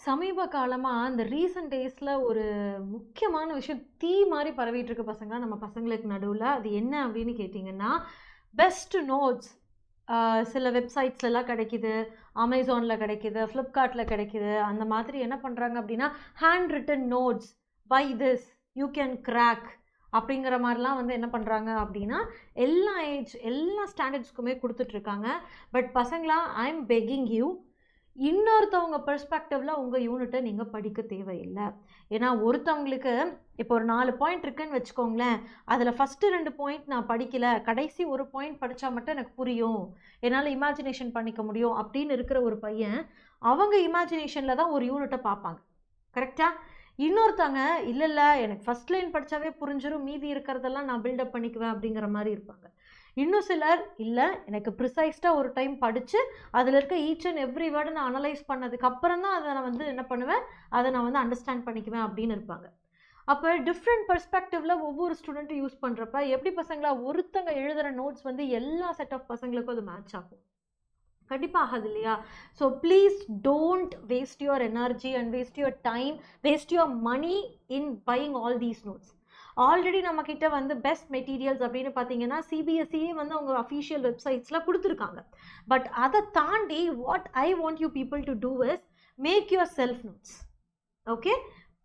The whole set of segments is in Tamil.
சமீப காலமா இந்த ரீசென்ட் டேஸ்ல ஒரு முக்கியமான விஷயம் தீ மாரி பரவிட்டு இருக்கு பசங்களா, நம்ம பசங்களுக்கு நடுவுல. அது என்ன அப்படின்னு கேட்டீங்கன்னா, பெஸ்ட் நோட்ஸ் சில வெப்சைட்ஸ்லலாம் கிடைக்குது. Amazonல கிடைக்குது, Flipkartல கிடைக்குது. அந்த மாதிரி என்ன பண்றாங்க அப்படின்னா, hand written notes, by this, you can crack அப்படிங்கிற மாரிலாம் வந்து என்ன பண்றாங்க அப்படின்னா, எல்லா ஏஜ், எல்லா ஸ்டாண்டர்ட்ஸ்க்குமே குடுத்துட்ருக்காங்க. பட் பசங்களா, ஐ அம் பெக்கிங் யூ, இன்னொருத்தவங்க பெர்ஸ்பெக்டிவ்ல உங்க யூனிட்ட நீங்க படிக்க தேவையில்ல. ஏன்னா ஒருத்தவங்களுக்கு இப்போ ஒரு 4 பாயிண்ட் இருக்குன்னு வச்சுக்கோங்களேன். அதுல ஃபர்ஸ்ட் 2 பாயிண்ட் நான் படிக்கல. கடைசி ஒரு பாயிண்ட் படிச்சா மட்டும் எனக்கு புரியும். என்னால இமேஜினேஷன் பண்ணிக்க முடியும் அப்படின்னு இருக்கிற ஒரு பையன், அவங்க இமேஜினேஷன்ல தான் ஒரு யூனிட்ட பார்ப்பாங்க. கரெக்ட்டா? இன்னொருத்தவங்க இல்ல இல்ல எனக்கு ஃபர்ஸ்ட் லைன் படிச்சாவே புரிஞ்சிரும். மீதி இருக்கிறதெல்லாம் நான் பில்ட் அப் பண்ணிக்குவேன் அப்படிங்கிற மாரி இருப்பாங்க. இன்னும் சிலர் இல்ல எனக்கு ப்ரிசைஸ்டா ஒரு டைம் படிச்சு அதில் இருக்க ஈச் அண்ட் எவ்ரி வேர்டு நான் அனலைஸ் பண்ணதுக்கு அப்புறம் தான் அதை நான் வந்து என்ன பண்ணுவேன், அதை நான் வந்து அண்டர்ஸ்டாண்ட் பண்ணிக்குவேன் அப்படின்னு இருப்பாங்க. அப்போ டிஃப்ரெண்ட் பெர்ஸ்பெக்டிவ்ல ஒவ்வொரு ஸ்டூடெண்ட்டும் யூஸ் பண்ணுறப்ப எப்படி பசங்களா ஒருத்தங்க எழுதுகிற நோட்ஸ் வந்து எல்லா செட் ஆஃப் பசங்களுக்கும் அது மேட்ச் ஆகும்? கண்டிப்பாக ஆகாது இல்லையா? So please don't waste your energy and waste your time, waste your money in buying all these notes. Already நம்ம கிட்ட வந்து பெஸ்ட் மெட்டீரியல்ஸ் அப்படின்னு பார்த்தீங்கன்னா சிபிஎஸ்சியே வந்து அவங்க அஃபீஷியல் வெப்சைட்ஸில் கொடுத்துருக்காங்க. பட் அதை தாண்டி what I want you people to do is make yourself notes. Okay,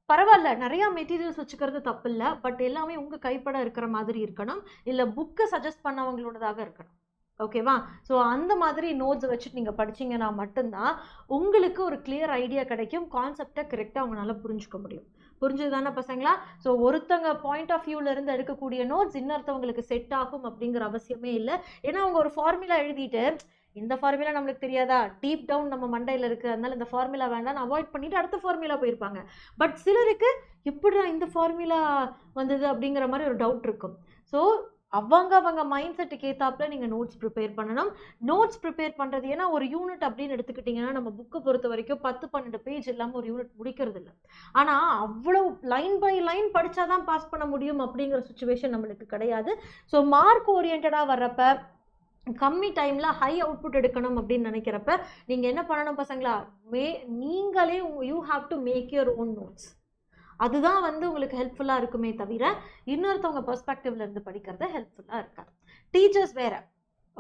பரவாயில்ல, நிறையா மெட்டீரியல்ஸ் வச்சுக்கிறது தப்பு இல்லை. பட் எல்லாமே உங்கள் கைப்பட இருக்கிற மாதிரி இருக்கணும், இல்லை புக்கை சஜஸ்ட் பண்ணவங்களோடதாக இருக்கணும். ஓகேவா? ஸோ அந்த மாதிரி நோட்ஸ் வச்சுட்டு நீங்கள் படிச்சிங்கன்னா மட்டும்தான் உங்களுக்கு ஒரு கிளியர் ஐடியா கிடைக்கும். கான்செப்டை கரெக்டாக அவங்களால புரிஞ்சுக்க முடியும். புரிஞ்சது தானே பசங்களா? ஸோ ஒருத்தங்க பாயிண்ட் ஆஃப் வியூவிலேருந்து எடுக்கக்கூடிய நோட்ஸ் இன்னொருத்தவங்களுக்கு செட் ஆகும் அப்படிங்கிற அவசியமே இல்லை. ஏன்னா அவங்க ஒரு ஃபார்முலா எழுதிட்டு இந்த ஃபார்முலா நம்மளுக்கு தெரியாதா, டீப் டவுன் நம்ம மண்டையில் இருக்குது, அதனால இந்த ஃபார்முலா வேண்டாம் அவாய்ட் பண்ணிவிட்டு அடுத்த ஃபார்முலா போயிருப்பாங்க. பட் சிலருக்கு எப்படிடா இந்த ஃபார்முலா வந்தது அப்படிங்கிற மாதிரி ஒரு டவுட் இருக்கும். ஸோ அவங்க மைண்ட் செட்டுக்கு ஏற்றாப்புல நீங்கள் நோட்ஸ் ப்ரிப்பேர் பண்ணணும். நோட்ஸ் ப்ரிப்பேர் பண்ணுறது ஏன்னா ஒரு யூனிட் அப்படின்னு எடுத்துக்கிட்டிங்கன்னா நம்ம புக்கை பொறுத்த வரைக்கும் 10-12 பேஜ் இல்லாமல் ஒரு யூனிட் முடிக்கிறது இல்லை. ஆனால் அவ்வளோ லைன் பை லைன் படித்தா தான் பாஸ் பண்ண முடியும் அப்படிங்கிற சுச்சுவேஷன் நம்மளுக்கு கிடையாது. ஸோ மார்க் ஓரியன்டாக வர்றப்ப கம்மி டைமில் ஹை அவுட்புட் எடுக்கணும் அப்படின்னு நினைக்கிறப்ப நீங்கள் என்ன பண்ணணும் பசங்களா, நீங்களே you have to make your own notes. அதுதான் வந்து உங்களுக்கு ஹெல்ப்ஃபுல்லாக இருக்குமே தவிர இன்னொருத்தவங்க பெர்ஸ்பெக்டிவ்ல இருந்து படிக்கிறது ஹெல்ப்ஃபுல்லாக இருக்காது. டீச்சர்ஸ் வேற,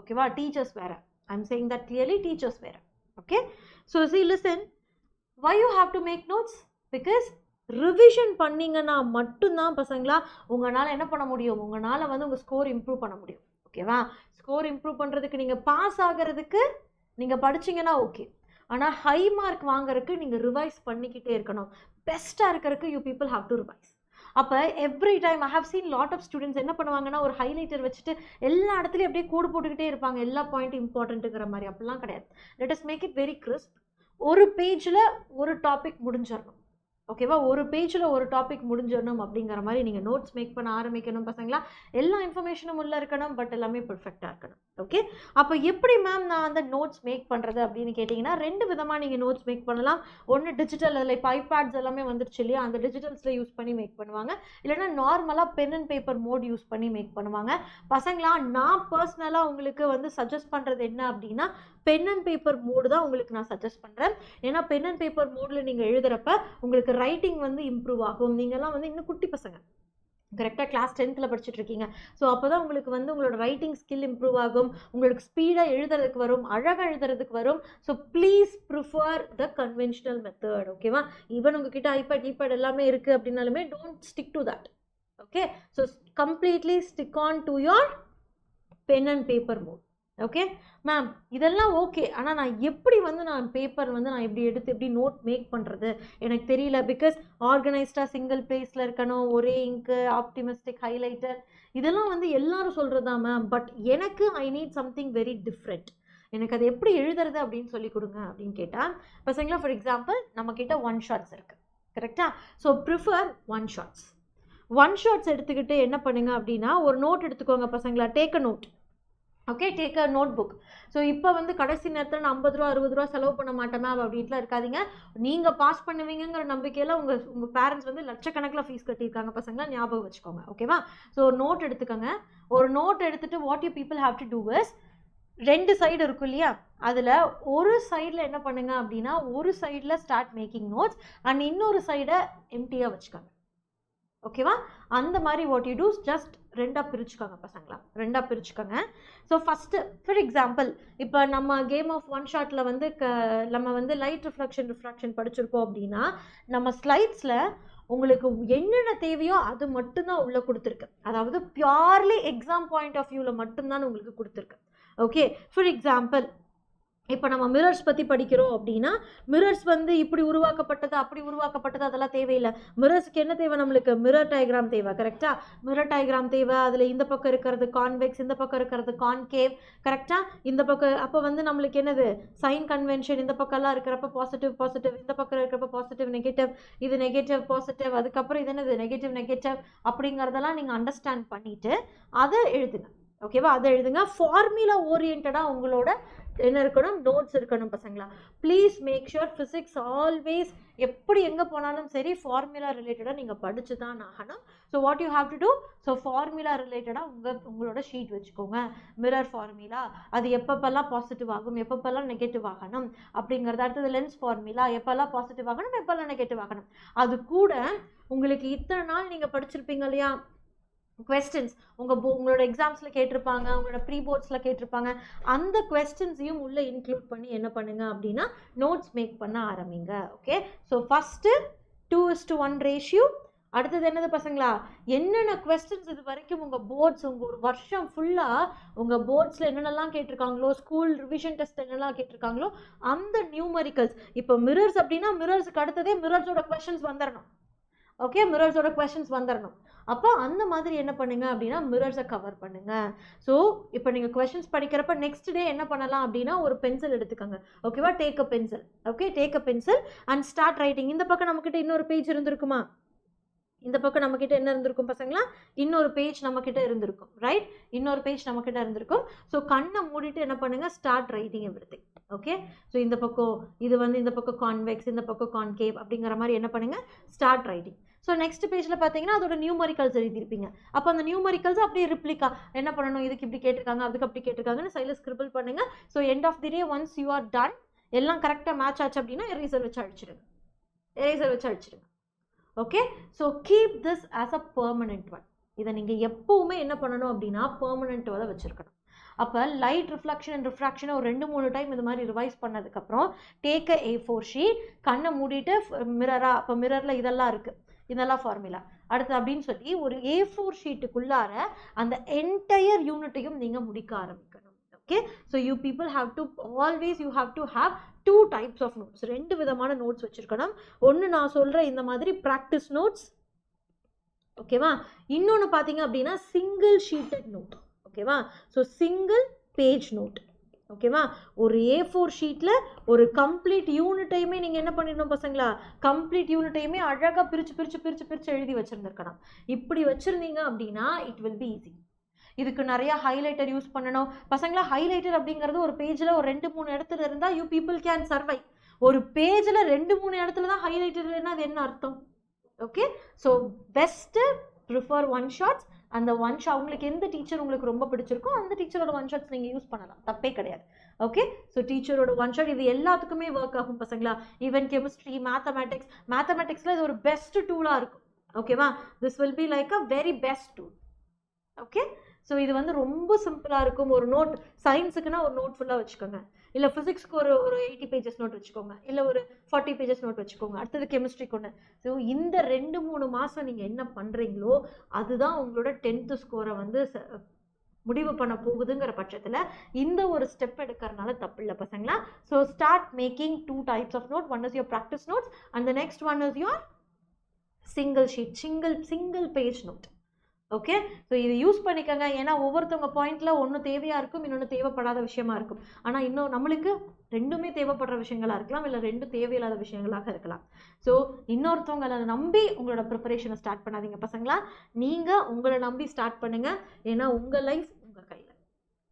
ஓகேவா? டீச்சர்ஸ் வேற. I am saying that clearly, teachers வேற. Okay, so see listen, why you have to make notes? Because revision பண்ணிங்கன்னா மட்டும்தான் பசங்களா உங்களால் என்ன பண்ண முடியும், உங்களால் வந்து உங்கள் ஸ்கோர் இம்ப்ரூவ் பண்ண முடியும். ஓகேவா? ஸ்கோர் இம்ப்ரூவ் பண்ணுறதுக்கு நீங்கள் பாஸ் ஆகிறதுக்கு நீங்கள் படிச்சிங்கன்னா ஓகே. ஆனால் ஹை மார்க் வாங்குறதுக்கு நீங்கள் ரிவைஸ் பண்ணிக்கிட்டே இருக்கணும். பெஸ்ட்டாக இருக்கிறதுக்கு you people have to revise. அப்போ every time I have seen lot of students என்ன பண்ணுவாங்கன்னா ஒரு ஹைலைட்டர் வச்சுட்டு எல்லா இடத்துலையும் அப்படியே கோடு போட்டுக்கிட்டே இருப்பாங்க, எல்லா பாயிண்ட் இம்பார்ட்டண்ட்டுங்கிற மாதிரி. அப்படிலாம் கிடையாது. Let us make it very crisp. ஒரு பேஜில் ஒரு டாபிக் முடிஞ்சிடணும். ஓகேவா? ஒரு பேஜில் ஒரு டாபிக் முடிஞ்சிடணும் அப்படிங்கிற மாதிரி நீங்கள் நோட்ஸ் மேக் பண்ண ஆரம்பிக்கணும் பசங்களா. எல்லா இன்ஃபர்மேஷனும் உள்ளே இருக்கணும், பட் எல்லாமே பர்ஃபெக்டாக இருக்கணும். ஓகே, அப்போ எப்படி மேம் நான் அந்த நோட்ஸ் மேக் பண்ணுறது அப்படின்னு கேட்டிங்கன்னா 2 விதமாக நீங்கள் நோட்ஸ் மேக் பண்ணலாம். ஒன்று டிஜிட்டல், அதில் இப்போ ஐபேட்ஸ் எல்லாமே வந்துருச்சு இல்லையா, அந்த டிஜிட்டல்ஸில் யூஸ் பண்ணி மேக் பண்ணுவாங்க. இல்லைனா நார்மலாக pen and paper mode use பண்ணி மேக் பண்ணுவாங்க. பசங்களா நான் பர்சனலாக உங்களுக்கு வந்து சஜஸ்ட் பண்ணுறது என்ன அப்படின்னா பென் அண்ட் பேப்பர் மோடு தான் உங்களுக்கு நான் சஜஸ்ட் பண்ணுறேன். ஏன்னா பென் அண்ட் பேப்பர் மோடில் நீங்கள் எழுதுகிறப்ப உங்களுக்கு ரைட்டிங் வந்து இம்ப்ரூவ் ஆகும். நீங்கள்லாம் வந்து இன்னும் குட்டி பசங்க, கரெக்டாக கிளாஸ் 10th படிச்சுட்டு இருக்கீங்க. ஸோ அப்போ தான் உங்களுக்கு வந்து உங்களோட ரைட்டிங் ஸ்கில் இம்ப்ரூவ் ஆகும், உங்களுக்கு ஸ்பீடாக எழுதுறதுக்கு வரும், அழகாக எழுதுறதுக்கு வரும். So please prefer the conventional method. ஓகேவா? ஈவன் உங்ககிட்ட ஐபேட் எல்லாமே இருக்குது அப்படின்னாலுமே don't stick to that. Okay, so completely stick on to your pen and paper mode. Okay ma'am, இதெல்லாம் ஓகே. ஆனால் நான் எப்படி வந்து நான் பேப்பர் வந்து நான் எப்படி எடுத்து எப்படி நோட் மேக் பண்ணுறது எனக்கு தெரியல. பிகாஸ் ஆர்கனைஸ்டாக சிங்கிள் பிளேஸில் இருக்கணும், ஒரே இங்கு, ஆப்டிமிஸ்டிக், ஹைலைட்டர், இதெல்லாம் வந்து எல்லாரும் சொல்கிறது தான் மேம். பட் எனக்கு I need something very different. எனக்கு அது எப்படி எழுதுறது அப்படின்னு சொல்லி கொடுங்க அப்படின்னு கேட்டால் பசங்களா, ஃபார் எக்ஸாம்பிள் நம்ம கிட்ட 1 ஷாட்ஸ் இருக்குது, கரெக்டாக? So prefer 1 shots. 1 ஷாட்ஸ் எடுத்துக்கிட்டு என்ன பண்ணுங்க அப்படின்னா ஒரு நோட் எடுத்துக்கோங்க பசங்களா. Take a note. Okay, take a notebook. So இப்போ வந்து கடைசி நேரத்தில் நான் 50 ரூபா 60 ரூபா செலவு பண்ண மாட்டேன் அப்படின்ட்டுலாம் இருக்காதிங்க. நீங்கள் பாஸ் பண்ணுவீங்கிற நம்பிக்கையில் உங்கள் பேரண்ட்ஸ் வந்து லட்சக்கணக்கில் ஃபீஸ் கட்டியிருக்காங்க பசங்களா, ஞாபகம் வச்சுக்கோங்க. ஓகேவா? ஸோ நோட் எடுத்துக்கோங்க. ஒரு நோட் எடுத்துகிட்டு what you people have to do is 2 side இருக்கும் இல்லையா, அதில் ஒரு சைடில் என்ன பண்ணுங்க அப்படின்னா, ஒரு சைடில் ஸ்டார்ட் மேக்கிங் நோட்ஸ் அண்ட் இன்னொரு சைடை எம்டியாக வச்சுக்கோங்க. ஓகேவா? அந்த மாதிரி வாட் யூ டூ, ஜஸ்ட் 2ஆக பிரிச்சுக்கோங்க பசங்களா, 2ஆக பிரிச்சுக்கோங்க. ஸோ ஃபஸ்ட்டு ஃபார் எக்ஸாம்பிள், இப்போ நம்ம கேம் ஆஃப் ஒன் ஷாட்டில் வந்து நம்ம வந்து லைட் ரிஃப்ராக்ஷன் படிச்சிருக்கோம் அப்படின்னா, நம்ம ஸ்லைட்ஸில் உங்களுக்கு என்னென்ன தேவையோ அது மட்டும்தான் உள்ளே கொடுத்துருக்கு. அதாவது பியூர்லி எக்ஸாம் பாயிண்ட் ஆஃப் வியூவில் மட்டும்தான் உங்களுக்கு கொடுத்துருக்கு. ஓகே, ஃபார் எக்ஸாம்பிள் இப்போ நம்ம மிரர்ஸ் பற்றி படிக்கிறோம் அப்படின்னா, மிரர்ஸ் வந்து இப்படி உருவாக்கப்பட்டது அப்படி உருவாக்கப்பட்டது அதெல்லாம் தேவையில்லை. மிரர்ஸ்க்கு என்ன தேவை, நம்மளுக்கு மிரர் டயக்ராம் தேவை. கரெக்டாக, மிரர் டயக்ராம் தேவை. அதில் இந்த பக்கம் இருக்கிறது கான்வெக்ஸ், இந்த பக்கம் இருக்கிறது கான்கேவ். கரெக்டாக, இந்த பக்கம் அப்போ வந்து நம்மளுக்கு என்னது சைன் கன்வென்ஷன், இந்த பக்கம்லாம் இருக்கிறப்ப பாசிட்டிவ், இந்த பக்கம் இருக்கிறப்ப பாசிட்டிவ் நெகட்டிவ், இது நெகட்டிவ் பாசிட்டிவ், அதுக்கப்புறம் இது என்னது நெகட்டிவ் அப்படிங்கிறதெல்லாம் நீங்கள் அண்டர்ஸ்டாண்ட் பண்ணிவிட்டு அதை எழுதுங்க. ஓகேவா? அதை எழுதுங்க. ஃபார்முலா ஓரியன்டாக உங்களோட என்ன இருக்கணும், நோட்ஸ் இருக்கணும் பசங்களா. Please make sure physics always எப்படி எங்கே போனாலும் சரி ஃபார்முலா ரிலேட்டடாக நீங்கள் படித்து தான் ஆகணும். So what you have to do, so formula ரிலேட்டடாக உங்களோட ஷீட் வச்சுக்கோங்க. மிரர் ஃபார்முலா அது எப்பப்பெல்லாம் பாசிட்டிவ் ஆகும், எப்பப்பெல்லாம் நெகட்டிவ் ஆகணும் அப்படிங்கிறது. அடுத்தது லென்ஸ் ஃபார்முலா எப்பெல்லாம் பாசிட்டிவ் ஆகணும், எப்பெல்லாம் நெகட்டிவ் ஆகணும். அது கூட உங்களுக்கு இத்தனை நாள் நீங்கள் படிச்சிருப்பீங்க இல்லையா questions, உங்களோட எக்ஸாம்ஸில் கேட்டிருப்பாங்க, உங்களோட ப்ரீ போர்ட்ஸில் கேட்டிருப்பாங்க. அந்த கொஸ்டின்ஸையும் உள்ளே இன்க்ளூட் பண்ணி என்ன பண்ணுங்க அப்படின்னா நோட்ஸ் மேக் பண்ண ஆரம்பிங்க. Okay, so first 2:1 ratio. அடுத்தது என்னது பசங்களா, என்னென்ன கொஸ்டின்ஸ் இது வரைக்கும் உங்கள் போர்ட்ஸ், உங்கள் ஒரு வருஷம் ஃபுல்லாக உங்கள் போர்ட்ஸில் என்னென்னலாம் கேட்டிருக்காங்களோ, ஸ்கூல் ரிவிஷன் டெஸ்ட் என்னெல்லாம் கேட்டிருக்காங்களோ அந்த நியூமரிக்கல்ஸ். இப்போ மிரர்ஸ் அப்படின்னா மிரர்ஸுக்கு அடுத்ததே மிரர்ஸோட கொஸ்டின்ஸ் வந்துடணும். ஓகே, மிரர்ஸோட கொஸ்டின்ஸ் வந்துடணும். அப்போ அந்த மாதிரி என்ன பண்ணுங்க அப்படின்னா மிரர்ஸை கவர் பண்ணுங்க. ஸோ இப்போ நீங்கள் கொஸ்டின்ஸ் படிக்கிறப்ப நெக்ஸ்ட் டே என்ன பண்ணலாம் அப்படின்னா ஒரு பென்சில் எடுத்துக்கோங்க. ஓகேவா? Take a pencil. Okay, take a pencil and start writing. இந்த பக்கம் நம்மக்கிட்ட இன்னொரு பேஜ் இருந்திருக்குமா, இந்த பக்கம் நம்மக்கிட்ட என்ன இருந்திருக்கும் பசங்களா, இன்னொரு பேஜ் நம்மக்கிட்ட இருந்திருக்கும். ரைட், இன்னொரு பேஜ் நம்மக்கிட்ட இருந்திருக்கும். ஸோ கண்ணை மூடிட்டு என்ன பண்ணுங்க, start writing everything. Okay, so இந்த பக்கம் இது வந்து இந்த பக்கம் கான்வெக்ஸ், இந்த பக்கம் கான்கேவ் அப்படிங்கிற மாதிரி என்ன பண்ணுங்க, ஸ்டார்ட் ரைட்டிங். ஸோ நெக்ஸ்ட் பேஜில் பார்த்தீங்கன்னா அதோட நியூமரிக்கல்ஸ் எழுதியிருப்பீங்க. அப்போ அந்த நியூமரிக்கல்ஸ் அப்படியே ரிப்ளிகா என்ன பண்ணணும், இதுக்கு இப்படி கேட்டிருக்காங்க, அதுக்கு அப்படி கேட்டிருக்காங்கன்னு சைடில் ஸ்கிரிபிள் பண்ணுங்க. So end of the day once you are done, எல்லாம் கரெக்டாக மேட்ச் ஆச்சு அப்படின்னா எரேசர் வச்சு அழிச்சிடுங்க. Okay, so keep this as a permanent one. இதை நீங்கள் எப்பவுமே என்ன பண்ணணும் அப்படின்னா பெர்மனன்ட்டோட வச்சுருக்கணும். அப்போ லைட் ரிஃப்ளெக்ஷன் அண்ட் ரிஃப்ராக்ஷனை ஒரு 2-3 டைம் இது மாதிரி ரிவைஸ் பண்ணதுக்கப்புறம் டேக் அ A4 ஷீட், கண்ணை மூடிட்டு மிரராக, அப்போ மிரரில் இதெல்லாம் இருக்குது, இதெல்லாம் ஃபார்முலா அடுத்து அப்படின்னு சொல்லி ஒரு A4 ஷீட்டுக்குள்ளார அந்த என்டையர் யூனிட்டையும் நீங்கள் முடிக்க ஆரம்பிக்கணும். Okay, so you people have to always you have to have 2 types of notes. 2 விதமான நோட்ஸ் வச்சுருக்கணும். ஒன்று நான் சொல்கிற இந்த மாதிரி ப்ராக்டிஸ் நோட்ஸ். ஓகேவா? இன்னொன்று பார்த்தீங்க அப்படின்னா சிங்கிள் ஷீட்டட் நோட். ஓகேவா? So single page note. ஓகேவா? ஒரு A4 ஷீட்டில் ஒரு கம்ப்ளீட் யூனிட்டையுமே நீங்கள் என்ன பண்ணிடணும் பசங்களா, கம்ப்ளீட் யூனிட்டையுமே அழகாக பிரித்து எழுதி வச்சுருந்துருக்கணும். இப்படி வச்சுருந்தீங்க அப்படின்னா இட் வில் பி ஈஸி. இதுக்கு நிறைய ஹைலைட்டர் யூஸ் பண்ணணும் பசங்களா. ஹைலைட்டர் அப்படிங்கிறது ஒரு பேஜில் ஒரு 2-3 இடத்துல இருந்தால் யூ பீப்புள் கேன் சர்வை. ஒரு பேஜில் 2-3 இடத்துல தான் ஹைலைட்டர் இல்லைன்னா அது என்ன அர்த்தம்? Okay, so best prefer one shots. அந்த ஒன் ஷாட் உங்களுக்கு எந்த டீச்சர் உங்களுக்கு ரொம்ப பிடிச்சிருக்கோ அந்த டீச்சரோட ஒன் ஷாட்ஸ் நீங்கள் யூஸ் பண்ணலாம், தப்பே கிடையாது. ஓகே, ஸோ டீச்சரோட ஒன் ஷாட் இது எல்லாத்துக்குமே ஒர்க் ஆகும் பசங்களா. ஈவன் கெமிஸ்ட்ரி, மேத்தமெட்டிக்ஸில் இது ஒரு பெஸ்ட் டூலாக இருக்கும். ஓகேவா? This will be like a very best tool. Okay, so இது வந்து ரொம்ப சிம்பிளாக இருக்கும். ஒரு நோட் சயின்ஸுக்குன்னா ஒரு நோட் ஃபுல்லாக வச்சுக்கோங்க, இல்லை ஃபிசிக்ஸ்க்கு ஒரு 80 pages நோட் வச்சுக்கோங்க, இல்லை ஒரு 40 pages நோட் வச்சுக்கோங்க. அடுத்தது கெமிஸ்ட்ரிக்கு ஒன்று. ஸோ இந்த 2-3 மாதம் நீங்கள் என்ன பண்ணுறீங்களோ அதுதான் உங்களோட 10th ஸ்கோரை வந்து முடிவு பண்ண போகுதுங்கிற பட்சத்தில் இந்த ஒரு ஸ்டெப் எடுக்கிறதுனால தப்பு இல்லை பசங்களா. So start making 2 types of note. One is your practice notes and the next one is your single sheet, single page note. Okay, so இது யூஸ் பண்ணிக்கோங்க. ஏன்னா ஒவ்வொருத்தவங்க பாயிண்டில் ஒன்று தேவையாக இருக்கும், இன்னொன்று தேவைப்படாத விஷயமா இருக்கும். ஆனால் இன்னும் நம்மளுக்கு 2மே தேவைப்படுற விஷயங்களாக இருக்கலாம், இல்லை 2 தேவையில்லாத விஷயங்களாக இருக்கலாம். ஸோ இன்னொருத்தவங்களை நம்பி உங்களோட ப்ரிப்பரேஷனை ஸ்டார்ட் பண்ணாதீங்க பசங்களா. நீங்கள் உங்களை நம்பி ஸ்டார்ட் பண்ணுங்கள். ஏன்னா உங்கள் லைஃப் உங்கள் கையில்.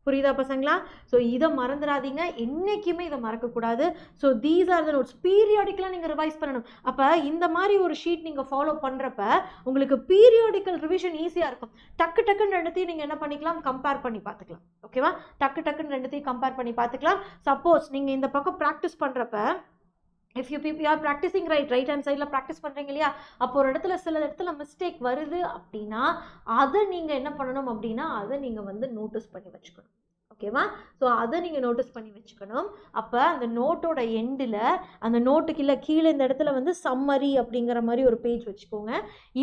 புரியுதா பசங்களா? ஸோ இதை மறந்துடாதீங்க, என்றைக்குமே இதை மறக்கக்கூடாது. So these are the notes. பீரியாடிக்கலாக நீங்கள் ரிவைஸ் பண்ணணும். அப்போ இந்த மாதிரி ஒரு ஷீட் நீங்கள் ஃபாலோ பண்ணுறப்ப உங்களுக்கு பீரியாடிக்கல் ரிவிஷன் ஈஸியாக இருக்கும். டக்கு டக்குன்னு ரெண்டுத்தையும் நீங்கள் என்ன பண்ணிக்கலாம், கம்பேர் பண்ணி பார்த்துக்கலாம். ஓகேவா? டக்கு டக்குன்னு ரெண்டுத்தையும் கம்பேர் பண்ணி பார்த்துக்கலாம். சப்போஸ் நீங்கள் இந்த பக்கம் ப்ராக்டிஸ் பண்ணுறப்ப if you people are practicing right hand side la practice பண்றீங்க இல்லையா, அப்போ ஒரு இடத்துல சில இடத்துல மிஸ்டேக் வருது அப்படின்னா அதை நீங்கள் என்ன பண்ணணும் அப்படின்னா அதை நீங்கள் வந்து நோட்டீஸ் பண்ணி வச்சுக்கணும். ஓகேவா? ஸோ அதை நீங்கள் நோட்டீஸ் பண்ணி வச்சுக்கணும். அப்போ அந்த நோட்டோட எண்டில் அந்த நோட்டுக்கு கீழே இந்த இடத்துல வந்து சம்மரி அப்படிங்கிற மாதிரி ஒரு பேஜ் வச்சுக்கோங்க.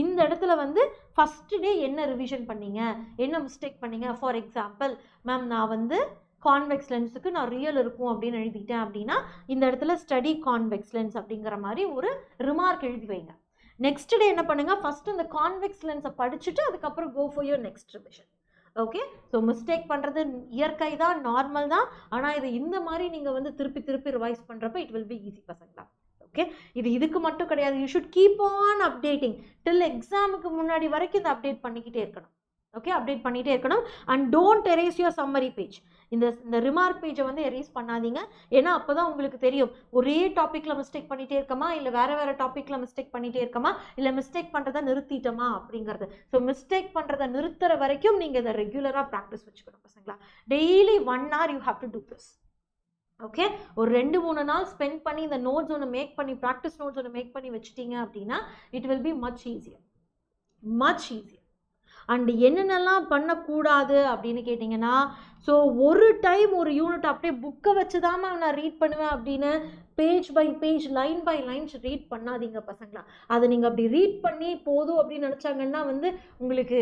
இந்த இடத்துல வந்து ஃபஸ்ட்டு டே என்ன ரிவிஷன் பண்ணீங்க, என்ன மிஸ்டேக் பண்ணீங்க. ஃபார் எக்ஸாம்பிள், மேம் நான் வந்து கான்வெக்ஸ் லென்ஸுக்கு நான் ரியல் இருக்கும் அப்படின்னு எழுதிட்டேன் அப்படின்னா இந்த இடத்துல ஸ்டடி கான்வெக்ஸ் லென்ஸ் அப்படிங்கிற மாதிரி ஒரு ரிமார்க் எழுதி வைங்க. நெக்ஸ்ட் டே என்ன பண்ணுங்க, ஃபர்ஸ்ட் இந்த கான்வெக்ஸ் லென்ஸை படிச்சுட்டு அதுக்கப்புறம் go for your next revision. Okay? So mistake பண்ணுறது இயற்கை தான், நார்மல் தான். ஆனால் இது இந்த மாதிரி நீங்கள் வந்து திருப்பி திருப்பி ரிவைஸ் பண்ணுறப்ப இட் வில் பி ஈஸி பசங்களா. ஓகே? இதுக்கு மட்டும் கிடையாது. You should keep on updating till எக்ஸாமுக்கு முன்னாடி வரைக்கும் இதை அப்டேட் பண்ணிக்கிட்டே இருக்கணும். ஓகே? அப்டேட் பண்ணிகிட்டே இருக்கணும். And don't erase your summary page. இந்த ரிமார்க் பேஜை வந்து எரேஸ் பண்ணாதீங்க. ஏன்னா அப்போ தான் உங்களுக்கு தெரியும் ஒரே டாப்பிக்கில் மிஸ்டேக் பண்ணிகிட்டே இருக்கமா, இல்லை வேறு டாப்பிக்கில் மிஸ்டேக் பண்ணிகிட்டே இருக்கமா, இல்லை மிஸ்டேக் பண்ணுறதை நிறுத்திட்டோமா அப்படிங்கிறது. ஸோ மிஸ்டேக் பண்ணுறதை நிறுத்துற வரைக்கும் நீங்கள் இதை ரெகுலராக ப்ராக்டிஸ் வச்சுக்கணும் பசங்களா. Daily 1 hour you have to do this. Okay? ஒரு 2-3 நாள் ஸ்பெண்ட் பண்ணி இந்த நோட்ஸ் ஒன்று மேக் பண்ணி, ப்ராக்டிஸ் நோட்ஸ் ஒன்று மேக் பண்ணி வச்சுட்டீங்க அப்படின்னா it will be much easier. And என்னென்னலாம் பண்ணக்கூடாது அப்படின்னு கேட்டிங்கன்னா, ஸோ ஒரு டைம் ஒரு யூனிட் அப்படியே புக்கை வச்சு தான் நான் ரீட் பண்ணுவேன் அப்படின்னு page by page, line by lines read பண்ணாதீங்க பசங்களா. அதை நீங்கள் அப்படி ரீட் பண்ணி போதும் அப்படின்னு நினச்சாங்கன்னா வந்து உங்களுக்கு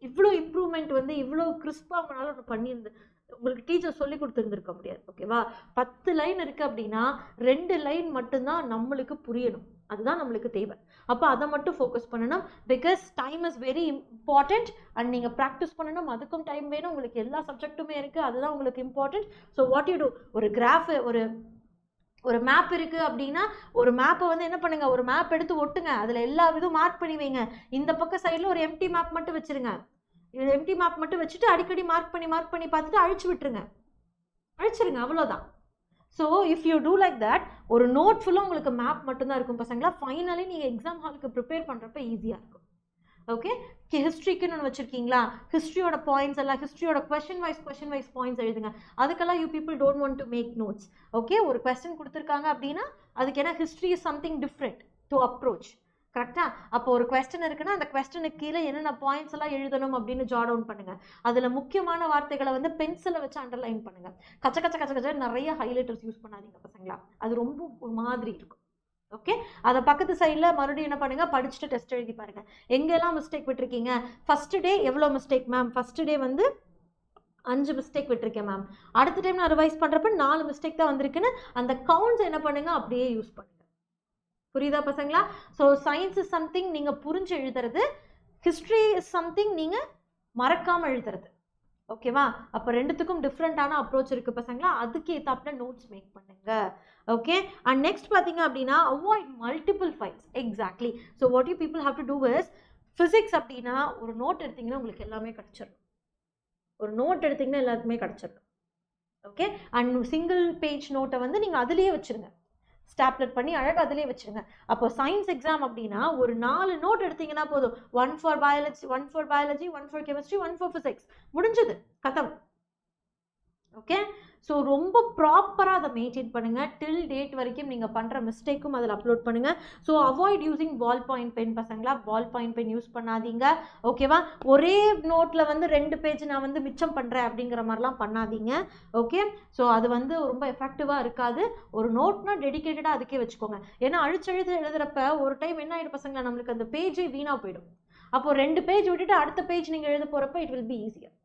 இவ்வளோ இம்ப்ரூவ்மெண்ட் வந்து இவ்வளோ கிறிஸ்பாக அவங்களால ஒன்று பண்ணியிருந்து உங்களுக்கு டீச்சர் சொல்லி கொடுத்துருந்துருக்க முடியாது. ஓகேவா? 10 லைன் இருக்குது அப்படின்னா 2 லைன் மட்டும்தான் நம்மளுக்கு புரியணும். அதுதான் நம்மளுக்கு தேவை. அப்போ அதை மட்டும் ஃபோக்கஸ் பண்ணணும். Because time is very important. And நீங்கள் ப்ராக்டிஸ் பண்ணணும், அதுக்கும் டைம் வேணும். உங்களுக்கு எல்லா சப்ஜெக்ட்டுமே இருக்குது, அதுதான் உங்களுக்கு important. So what you do, ஒரு கிராஃபு, ஒரு மேப் இருக்குது அப்படின்னா ஒரு மேப்பை வந்து என்ன பண்ணுங்கள், ஒரு மேப் எடுத்து ஒட்டுங்க, அதில் எல்லா இதுவும் மார்க் பண்ணி வைங்க. இந்த பக்கம் சைடில் ஒரு எம்டி மேப் மட்டும் வச்சுருங்க. எம்டி மேப் மட்டும் வச்சுட்டு அடிக்கடி மார்க் பண்ணி பார்த்துட்டு அழிச்சிருங்க, அவ்வளோதான். So if you do like that, ஒரு நோட் ஃபுல்லாக உங்களுக்கு மேப் மட்டும்தான் இருக்கும் பசங்களா. ஃபைனலி நீங்கள் எக்ஸாம் ஹாலுக்கு ப்ரிப்பேர் பண்ணுறப்ப ஈஸியாக இருக்கும். ஓகே? ஹிஸ்ட்ரிக்குன்னு ஒன்று வச்சுருக்கீங்களா, ஹிஸ்ட்ரியோட பாயிண்ட்ஸ் எல்லாம், ஹிஸ்ட்ரியோட கொஸ்டின் வைஸ் பாயிண்ட்ஸ் எழுதுங்க. அதுக்கெல்லாம் you people don't want to make notes. Okay? ஒரு கொஸ்டின் கொடுத்துருக்காங்க அப்படின்னா அதுக்கு என்ன, history is something different to approach. கரெக்டாக? அப்போ ஒரு கொஸ்டின் இருக்குன்னா அந்த கொஸ்டினுக்கு கீழே என்னென்ன பாயிண்ட்ஸ் எல்லாம் எழுதணும் அப்படின்னு ஜாட் டவுன் பண்ணுங்க. அதில் முக்கியமான வார்த்தைகளை வந்து பென்சிலை வச்சு அண்டர்லைன் பண்ணுங்க. கச்ச நிறைய ஹைலைட்டர்ஸ் யூஸ் பண்ணாதீங்க பசங்களா, அது ரொம்ப ஒரு மாதிரி இருக்கும். ஓகே? அதை பக்கத்து சைடில் மறுபடியும் என்ன பண்ணுங்க, படிச்சுட்டு டெஸ்ட் எழுதி பாருங்க எங்கெல்லாம் மிஸ்டேக் விட்டுருக்கீங்க. ஃபர்ஸ்ட் டே எவ்வளோ மிஸ்டேக் மேம், ஃபர்ஸ்ட் டே வந்து 5 மிஸ்டேக் விட்டுருக்கேன் மேம், அடுத்த டைம் நான் ரிவைஸ் பண்ணுறப்ப 4 மிஸ்டேக் தான் வந்திருக்குன்னு அந்த கவுண்ட்ஸ் என்ன பண்ணுங்க, அப்படியே யூஸ் பண்ணுங்க. புரியுதா பசங்களா? ஸோ சயின்ஸ் இஸ் சம்திங் நீங்கள் புரிஞ்சு எழுதுறது, ஹிஸ்ட்ரி இஸ் சம்திங் நீங்கள் மறக்காமல் எழுதுறது. ஓகேவா? அப்போ ரெண்டுத்துக்கும் டிஃப்ரெண்ட்டான அப்ரோச் இருக்குது பசங்களா. அதுக்கு ஏற்றாப்புல நோட்ஸ் மேக் பண்ணுங்க. ஓகே? அண்ட் நெக்ஸ்ட் பார்த்தீங்க அப்படின்னா avoid multiple files. Exactly. So what you people have to do is, physics அப்படின்னா ஒரு நோட் எடுத்திங்கன்னா உங்களுக்கு எல்லாமே கிடச்சிடும். ஒரு நோட் எடுத்திங்கன்னா எல்லாருக்குமே கிடச்சிடும். ஓகே? அண்ட் சிங்கிள் பேஜ் நோட்டை வந்து நீங்கள் அதுலேயே வச்சுருங்க, ஸ்டாப்லெட் பண்ணி அழகாக அதிலே வச்சுருங்க. அப்போ சயின்ஸ் எக்ஸாம் அப்படின்னா ஒரு 4 நோட் எடுத்தீங்கன்னா போதும். 1 for biology, 1 for chemistry, 1 for physics. முடிஞ்சது, கதம். ஓகே? ஸோ ரொம்ப ப்ராப்பராக அதை மெயின்டைன் பண்ணுங்கள். டில் டேட் வரைக்கும் நீங்கள் பண்ணுற மிஸ்டேக்கும் அதில் அப்லோட் பண்ணுங்கள். So avoid using ball point pen பசங்களா. பால் பாயிண்ட் பென் யூஸ் பண்ணாதீங்க. ஓகேவா? ஒரே நோட்டில் வந்து 2 பேஜ் நான் வந்து மிச்சம் பண்ணுறேன் அப்படிங்கிற மாதிரிலாம் பண்ணாதீங்க. ஓகே? ஸோ அது வந்து ரொம்ப எஃபெக்டிவாக இருக்காது. ஒரு நோட்னா டெடிக்கேட்டடாக அதுக்கே வச்சுக்கோங்க. ஏன்னா எழுதுறப்ப ஒரு டைம் என்ன ஆகிடும் பசங்களா, நம்மளுக்கு அந்த பேஜே வீணாக போயிடும். அப்போது 2 பேஜ் விட்டுட்டு அடுத்த பேஜ் நீங்கள் எழுத போகிறப்ப it will be easier.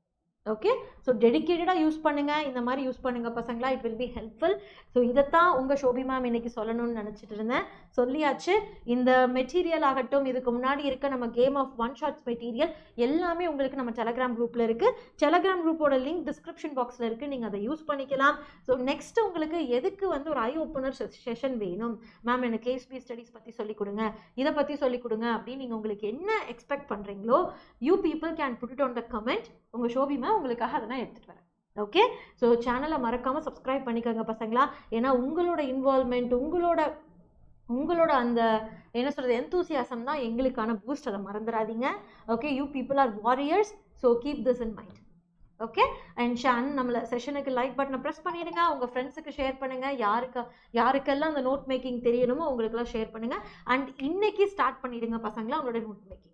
Okay? So டெடிக்கேட்டடாக யூஸ் பண்ணுங்கள், இந்த மாதிரி யூஸ் பண்ணுங்கள் பசங்களா. It will be helpful. So இதைத்தான் உங்கள் ஷோபி மேம் இன்றைக்கி சொல்லணும்னு நினச்சிட்டு இருந்தேன், சொல்லியாச்சு. இந்த மெட்டீரியல் ஆகட்டும், இதுக்கு முன்னாடி இருக்க நம்ம game of one shots material எல்லாமே உங்களுக்கு நம்ம டெலகிராம் குரூப்பில் இருக்குது. டெலகிராம் குரூப்போட லிங்க் டிஸ்கிரிப்ஷன் பாக்ஸில் இருக்குது, நீங்கள் அதை யூஸ் பண்ணிக்கலாம். ஸோ நெக்ஸ்ட்டு உங்களுக்கு எதுக்கு வந்து ஒரு ஐ ஓப்பனர் செஷன் வேணும் மேம், எனக்கு கேஸ்பி ஸ்டடீஸ் பற்றி சொல்லிக் கொடுங்க, இதை பற்றி சொல்லிக் கொடுங்க அப்படின்னு நீங்கள் உங்களுக்கு என்ன எக்ஸ்பெக்ட் பண்ணுறீங்களோ you people can put it on the comment. உங்கள் ஷோபி மேம் உங்களுக்காக அதை நான் எடுத்துகிட்டு வரேன். ஓகே, ஸோ சேனலை மறக்காமல் சப்ஸ்கிரைப் பண்ணிக்கோங்க பசங்களா. ஏன்னா உங்களோட இன்வால்மெண்ட், உங்களோட அந்த என்ன சொல்கிறது எந்தூசியாசம் தான் எங்களுக்கான பூஸ்ட், அதை மறந்துடாதீங்க. Okay, you people are warriors, so keep this in mind. Okay, and நம்மள செஷனுக்கு லைக் பட்டனை ப்ரெஸ் பண்ணிடுங்க, உங்கள் ஃப்ரெண்ட்ஸுக்கு ஷேர் பண்ணுங்கள், யாருக்கெல்லாம் அந்த நோட் மேக்கிங் தெரியணுமோ அவங்களுக்கெல்லாம் ஷேர் பண்ணுங்கள். அண்ட் இன்னைக்கு ஸ்டார்ட் பண்ணிடுங்க பசங்களா உங்களோட note making.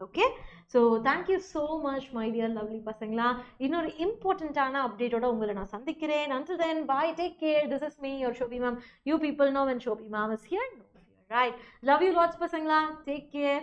Okay, so thank you so much my dear lovely பசங்களா. இன்னொரு இம்பார்ட்டண்ட்டான அப்டேட்டோட உங்களை நான் சந்திக்கிறேன். Until then, bye, take care. This is me, your Shobhi ma'am. You people know when Shobhi ma'am is here, no fear, right? Love you lots பசங்களா. Take care.